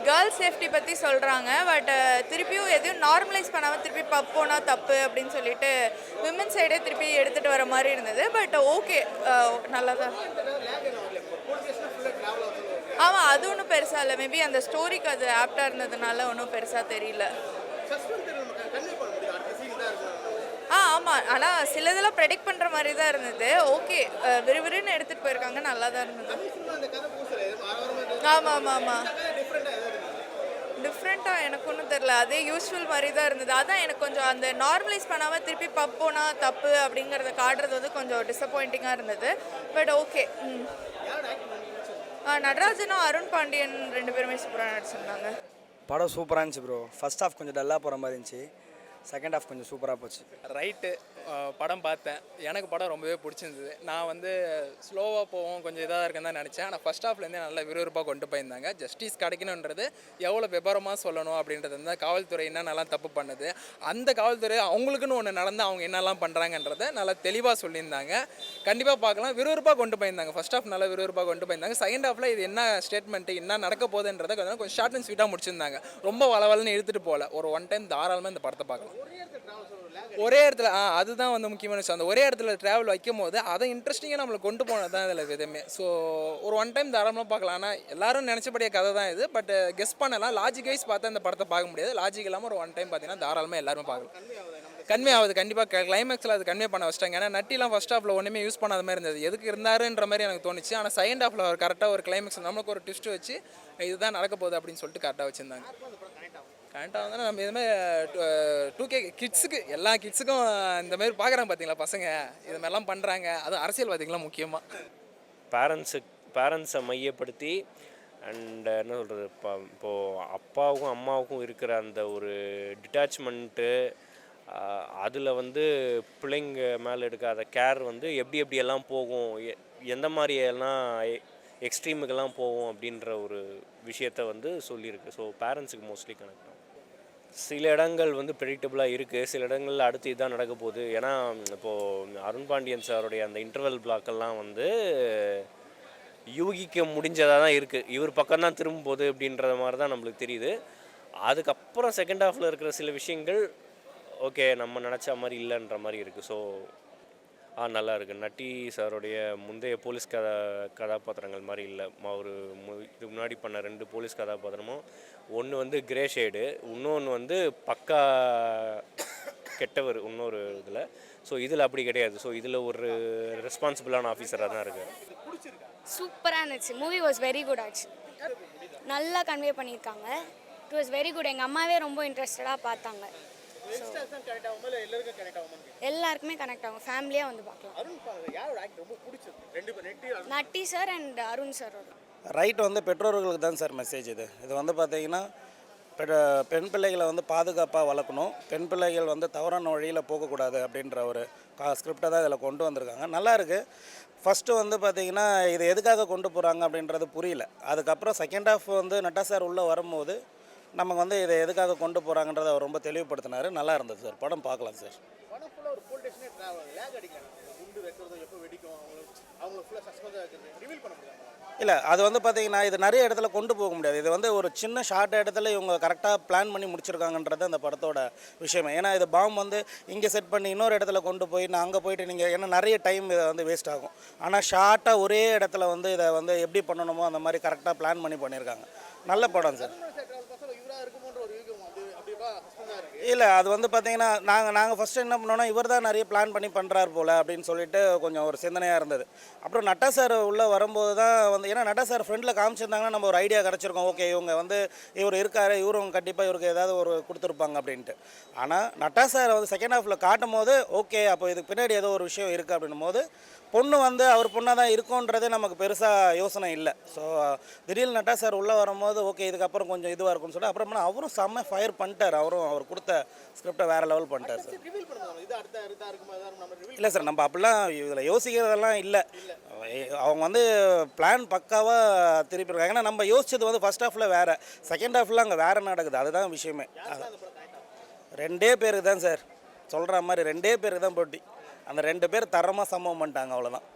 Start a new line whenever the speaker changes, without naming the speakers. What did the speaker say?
Girls safety பற்றி சொல்கிறாங்க. But திருப்பியும் எதையும் நார்மலைஸ் பண்ணாமல் திருப்பி பப் போனால் தப்பு அப்படின்னு சொல்லிட்டு விமன் சைடே திருப்பி எடுத்துகிட்டு வர மாதிரி இருந்தது. பட் ஓகே, நல்லா தான். ஆமாம், அது ஒன்றும் பெருசாக இல்லை. மேபி அந்த ஸ்டோரிக்கு அது ஆப்டாக இருந்ததுனால ஒன்றும் பெருசாக தெரியல. ஆமாம், ஆனால் சிலதெல்லாம் ப்ரெடிக்ட் பண்ணுற மாதிரி தான் இருந்தது. ஓகே, விறுவிறுன்னு எடுத்துகிட்டு போயிருக்காங்க, நல்லா தான் இருந்தது. ஆமாம் ஆமாம் ஆமாம், டிஃப்ரெண்ட்டாக எனக்கு ஒன்றும் தெரில. அதே யூஸ்ஃபுல் மாதிரி தான் இருந்தது. அதான் எனக்கு கொஞ்சம் அந்த நார்மலைஸ் பண்ணாமல் திருப்பி பப் போனால் தப்பு அப்படிங்கிறத காட்டுறது வந்து கொஞ்சம் டிசப்பாயிண்டிங்காக இருந்தது. But okay. நடராஜனும் அருண் பாண்டியன் 2 பேருமே சூப்பராக நடிச்சிருந்தாங்க.
படம் சூப்பராக இருந்துச்சு ப்ரோ. ஃபர்ஸ்ட் ஹாஃப் கொஞ்சம் டல்லாக போகிற மாதிரி இருந்துச்சு, செகண்ட் ஹாஃப் கொஞ்சம் சூப்பராக போச்சு.
ரைட்டு, படம் பார்த்தேன். எனக்கு படம் ரொம்பவே பிடிச்சிருந்தது. நான் வந்து ஸ்லோவாக போவோம், கொஞ்சம் இதாக இருக்குன்னு தான் நினச்சேன். ஆனால் ஃபஸ்ட் ஹாஃப்லேருந்தே நல்லா விறுவிறுப்பாக கொண்டு போயிருந்தாங்க. ஜஸ்டிஸ் கிடைக்கணுன்றது எவ்வளோ விபரமாக சொல்லணும் அப்படின்றது வந்து காவல்துறை என்னென்னலாம் தப்பு பண்ணுது, அந்த காவல்துறை அவங்களுக்குன்னு ஒன்று நடந்து அவங்க என்னெல்லாம் பண்ணுறாங்கன்றதை நல்லா தெளிவாக சொல்லியிருந்தாங்க. கண்டிப்பாக பார்க்கலாம், விறுவிறுப்பாக கொண்டு போயிருந்தாங்க. ஃபஸ்ட் ஹாஃப் நல்லா விறுவிறுப்பாக கொண்டு போயிருந்தாங்க. செகண்ட் ஹாஃபில் இது என்ன ஸ்டேட்மெண்ட்டு, என்ன நடக்க போகுதுன்றதை கொஞ்சம் ஷார்ட் அண்ட் ஸ்வீட்டாக முடிச்சிருந்தாங்க. ரொம்ப வளவலன்னு இழுத்துட்டு போகல. ஒரு ஒன் டைம் தாராளமாக இந்த படத்தை பார்க்கலாம். ஒரே இடத்துல அதுதான் வந்து முக்கியமான விஷயம். அந்த ஒரே இடத்துல ட்ராவல் வைக்கும் போது அதை இன்ட்ரெஸ்டிங்காக நம்மளுக்கு கொண்டு போனது தான் இதில் விதமே. ஸோ ஒரு ஒன் டைம் தாராளமாக பார்க்கலாம். ஆனால் எல்லாரும் நினச்சபடிய கதை தான் இது. பட் கெஸ் பண்ணலாம், லாஜிக் வைஸ் பார்த்தா இந்த படத்தை பார்க்க முடியாது. லாஜிக் இல்லாமல் ஒரு ஒன் டைம் பார்த்தீங்கன்னா தாராளமாக எல்லாருமே பார்க்கலாம். கன்வே ஆகுது கண்டிப்பாக. கிளைமேக்ஸில் அது கன்வே பண்ண வச்சிட்டாங்க. ஏன்னா நட்டிலாம் ஃபஸ்ட் ஹாஃபில் ஒன்றுமே யூஸ் பண்ணாத மாதிரி இருந்தது. எதுக்கு இருந்தாருன்ற மாதிரி எனக்கு தோணுச்சு. ஆனால் செகண்ட் ஹாஃபில் அவர் கரெக்டாக ஒரு கிளைமேக்ஸ் நம்மளுக்கு ஒரு ட்விஸ்ட் வச்சு இதுதான் நடக்க போகுது அப்படின்னு சொல்லிட்டு கரெக்டாக வச்சுருந்தாங்க. கரெக்டாக வந்து நம்ம இதுமாதிரி 2K கிட்ஸுக்கு, எல்லா கிட்ஸுக்கும் இந்தமாரி பார்க்குறாங்க பார்த்தீங்களா பசங்க, இது மாதிரிலாம் பண்ணுறாங்க. அதுவும் அரசியல்வாதிகளாம் முக்கியமாக
பேரண்ட்ஸை மையப்படுத்தி அண்ட் என்ன சொல்கிறது, இப்போது அப்பாவுக்கும் அம்மாவுக்கும் இருக்கிற அந்த ஒரு டிட்டாச்மெண்ட்டு, அதில் வந்து பிள்ளைங்க மேலே எடுக்காத கேர் வந்து எப்படியெல்லாம் போகும், எந்த மாதிரியெல்லாம் எக்ஸ்ட்ரீமுக்கெல்லாம் போகும் அப்படின்ற ஒரு விஷயத்த வந்து சொல்லியிருக்கு. ஸோ பேரண்ட்ஸுக்கு மோஸ்ட்லி கனெக்ட் ஆகும். சில இடங்கள் வந்து ப்ரெடிக்டபுளாக இருக்குது, சில இடங்களில் அடுத்து இதுதான் நடக்க போகுது. ஏன்னா இப்போது அருண் பாண்டியன் சாருடைய அந்த இன்டர்வல் பிளாக்கெல்லாம் வந்து யூகிக்க முடிஞ்சதாக தான் இருக்குது. இவர் பக்கம்தான் திரும்ப போகுது அப்படின்ற மாதிரி தான் நம்மளுக்கு தெரியுது. அதுக்கப்புறம் செகண்ட் ஹாஃபில் இருக்கிற சில விஷயங்கள் ஓகே நம்ம நினச்ச மாதிரி இல்லைன்ற மாதிரி இருக்குது. ஸோ நல்லா இருக்குது. நட்டி சாருடைய முந்தைய போலீஸ் கதாபாத்திரங்கள் மாதிரி இல்லை. அவர் இதுக்கு முன்னாடி பண்ண 2 போலீஸ் கதாபாத்திரமும், ஒன்று வந்து கிரே ஷேடு, இன்னொன்று வந்து பக்கா கெட்டவர் இன்னொரு இதில். ஸோ இதில் அப்படி கிடையாது. ஸோ இதில் ஒரு ரெஸ்பான்சிபிளான ஆஃபீஸராக தான் இருக்குது.
சூப்பராக இருந்துச்சு. Movie was very good. ஆச்சு நல்லா கன்வே பண்ணியிருக்காங்க. It was very good. எங்கள் அம்மாவே ரொம்ப இன்ட்ரெஸ்டடாக பார்த்தாங்க. எல்லாருக்குமே கனெக்ட் ஆகும். ஃபேமிலியாக வந்து பார்க்கலாம். Natty sir and Arun sir.
Right வந்து பெற்றோர்களுக்கு தான் சார் மெசேஜ். இது வந்து பார்த்தீங்கன்னா பெண் பிள்ளைகளை வந்து பாதுகாப்பாக வளர்க்கணும், பெண் பிள்ளைகள் வந்து தவறான வழியில் போகக்கூடாது அப்படின்ற ஒரு ஸ்கிரிப்டை தான் இதில் கொண்டு வந்திருக்காங்க. நல்லா இருக்குது. ஃபஸ்ட்டு வந்து பார்த்திங்கன்னா இது எதுக்காக கொண்டு போகிறாங்க அப்படின்றது புரியல. அதுக்கப்புறம் செகண்ட் ஹாஃப் வந்து நட்டா சார் உள்ளே வரும்போது நமக்கு வந்து இதை எதுக்காக கொண்டு போகிறாங்கன்றதை அவர் ரொம்ப தெளிவுபடுத்தினார். நல்லா இருந்தது சார். படம் பார்க்கலாம் சார். இல்லை, அது வந்து பார்த்தீங்கன்னா இது நிறைய இடத்துல கொண்டு போக முடியாது. இது வந்து ஒரு சின்ன ஷார்ட் இடத்துல இவங்க கரெக்டாக பிளான் பண்ணி முடிச்சிருக்காங்கன்றது அந்த படத்தோட விஷயம். ஏன்னா இது பாம் வந்து இங்கே செட் பண்ணி இன்னொரு இடத்துல கொண்டு போய் நான் அங்கே போயிட்டு நீங்கள், ஏன்னா நிறைய டைம் இதை வந்து வேஸ்ட் ஆகும். ஆனால் ஷார்ட்டாக ஒரே இடத்துல வந்து இதை வந்து எப்படி பண்ணணுமோ அந்த மாதிரி கரெக்டாக பிளான் பண்ணி பண்ணியிருக்காங்க. நல்ல படம் சார். இல்லை, அது வந்து பார்த்தீங்கன்னா நாங்கள் ஃபஸ்ட்டு என்ன பண்ணோன்னா இவர் தான் நிறைய பிளான் பண்ணி பண்ணுறாரு போல் அப்படின்னு சொல்லிட்டு கொஞ்சம் ஒரு சிந்தனையாக இருந்தது. அப்புறம் நட்டா சார் உள்ளே வரும்போது தான் வந்து, ஏன்னா நட்டா சார் ஃப்ரெண்டில் காமிச்சிருந்தாங்கன்னா நம்ம ஒரு ஐடியா கிடச்சிருக்கோம். ஓகே, இவங்க வந்து இவர் இருக்கார், இவரும் கண்டிப்பாக இவருக்கு ஏதாவது ஒரு கொடுத்துருப்பாங்க அப்படின்ட்டு. ஆனால் நட்டா சார் வந்து செகண்ட் ஹாஃபில் காட்டும் போது ஓகே, அப்போ இதுக்கு பின்னாடி ஏதோ ஒரு விஷயம் இருக்குது அப்படின்னும் போது பொண்ணு வந்து அவர் பொண்ணாக தான் இருக்குன்றதே நமக்கு பெருசாக யோசனை இல்லை. ஸோ திடீர்னு நட்டா சார் உள்ளே வரும்போது ஓகே இதுக்கப்புறம் கொஞ்சம் இதுவாக இருக்கும்னு சொல்லிட்டு அப்புறமா அவரும் செம்ம ஃபயர் பண்ணிட்டார். அவர் கொடுத்த ஸ்கிரிப்டை வேறு லெவல் பண்ணிட்டார் சார். இல்லை சார், நம்ம அப்படிலாம் இதில் யோசிக்கிறதெல்லாம் இல்லை. அவங்க வந்து பிளான் பக்காவாக திருப்பியிருக்காங்க. ஏன்னா நம்ம யோசிச்சது வந்து ஃபஸ்ட் ஹாஃபில் வேறு, செகண்ட் ஹாஃபில் அங்கே வேறு நடக்குது. அதுதான் விஷயமே. 2 பேருக்கு தான் சார் சொல்கிற மாதிரி, 2 பேருக்கு தான் போட்டி. அந்த 2 பேர் தரமாக சம்பவம் பண்ணிட்டாங்க, அவ்வளோதான்.